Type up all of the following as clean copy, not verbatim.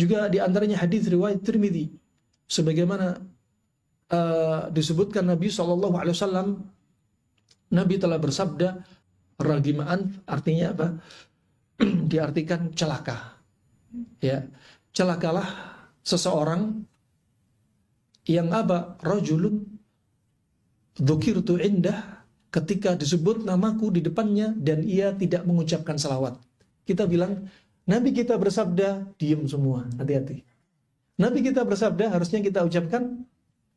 Juga di antaranya hadis riwayat Tirmidzi, sebagaimana disebutkan Nabi SAW, Nabi telah bersabda, ragimaan artinya apa? Diartikan celaka. Ya, celakalah seseorang yang apa? Rajulun dzukirtu indah, ketika disebut namaku di depannya dan ia tidak mengucapkan salawat. Kita bilang, Nabi kita bersabda, diam semua, hati-hati. Nabi kita bersabda, harusnya kita ucapkan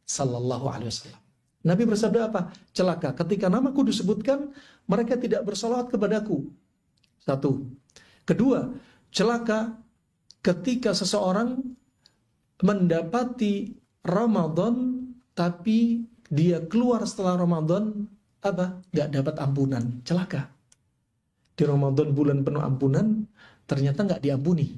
sallallahu alaihi wasallam. Nabi bersabda apa? Celaka, ketika namaku disebutkan, mereka tidak bersalawat kepadaku. Satu. Kedua, celaka ketika seseorang mendapati Ramadan, tapi dia keluar setelah Ramadan, apa? Gak dapat ampunan. Celaka. Di Ramadan bulan penuh ampunan, ternyata gak diampuni.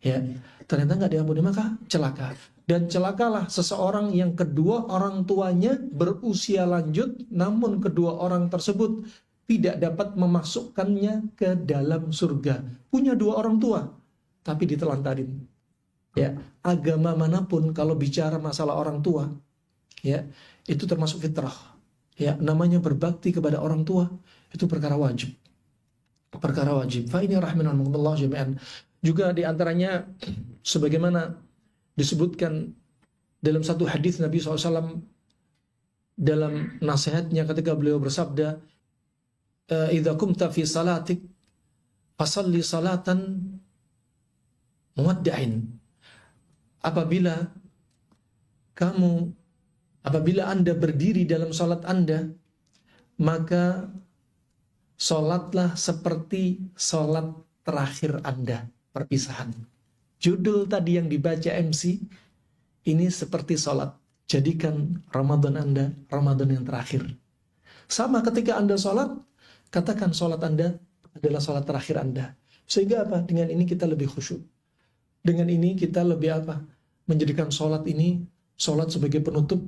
Ya, ternyata gak diampuni, maka celaka. Dan celakalah seseorang yang kedua orang tuanya berusia lanjut, namun kedua orang tersebut tidak dapat memasukkannya ke dalam surga. Punya dua orang tua, tapi ditelantarin. Ya, agama manapun kalau bicara masalah orang tua, ya, itu termasuk fitrah. Ya, namanya berbakti kepada orang tua itu perkara wajib. Perkara wajib. Fa ini rahimahumullah jami'an. Juga di antaranya sebagaimana disebutkan dalam satu hadis Nabi SAW dalam nasihatnya ketika beliau bersabda, idza kumta fi salatik fasalli salatan muwadda'in. Apabila Anda berdiri dalam salat Anda, maka salatlah seperti salat terakhir Anda, perpisahan. Judul tadi yang dibaca MC, ini seperti salat. Jadikan Ramadan Anda Ramadan yang terakhir. Sama ketika Anda salat, katakan salat Anda adalah salat terakhir Anda. Sehingga apa? Dengan ini kita lebih khusyuk. Dengan ini kita lebih apa? Menjadikan salat ini salat sebagai penutup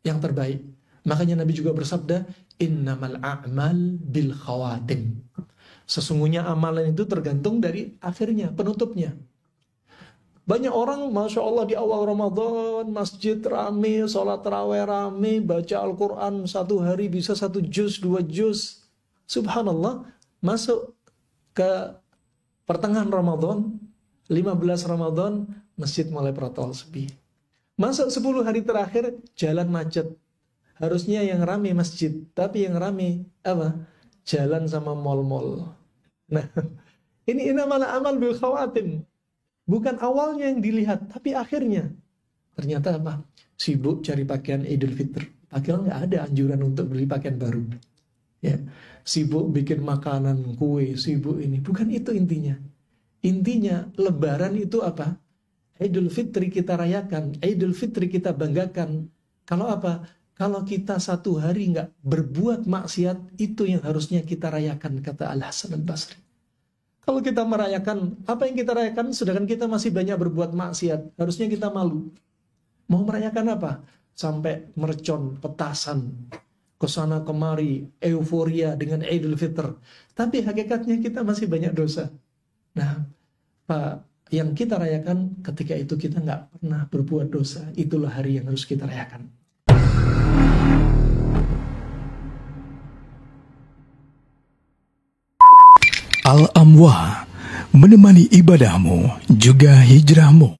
yang terbaik. Makanya Nabi juga bersabda, innamal a'mal bil khawatim. Sesungguhnya amalan itu tergantung dari akhirnya, penutupnya. Banyak orang, Masya Allah, di awal Ramadan, masjid rame, sholat tarawih rame, baca Al-Quran satu hari bisa 1 juz, 2 juz. Subhanallah, masuk ke pertengahan Ramadan, 15 Ramadan, masjid mulai protol sepi. Masuk 10 hari terakhir, jalan macet. Harusnya yang rame masjid, tapi yang rame apa? Jalan sama mal-mal. Nah, ini malah amal bil khawatim. Bukan awalnya yang dilihat, tapi akhirnya. Ternyata apa? Sibuk cari pakaian Idul Fitr. Padahal nggak ada anjuran untuk beli pakaian baru. Ya, sibuk bikin makanan, kue, sibuk ini. Bukan itu intinya. Intinya, Lebaran itu apa? Idul Fitri kita rayakan, Idul Fitri kita banggakan. Kalau apa? Kalau kita 1 hari nggak berbuat maksiat, itu yang harusnya kita rayakan, kata Al-Hasan Al-Basri. Kalau kita merayakan, apa yang kita rayakan, sedangkan kita masih banyak berbuat maksiat, harusnya kita malu. Mau merayakan apa? Sampai mercon, petasan, kesana kemari, euforia dengan Idul Fitr. Tapi hakikatnya kita masih banyak dosa. Nah, Pak, yang kita rayakan ketika itu kita nggak pernah berbuat dosa. Itulah hari yang harus kita rayakan. Al-Amwah, menemani ibadahmu juga hijrahmu.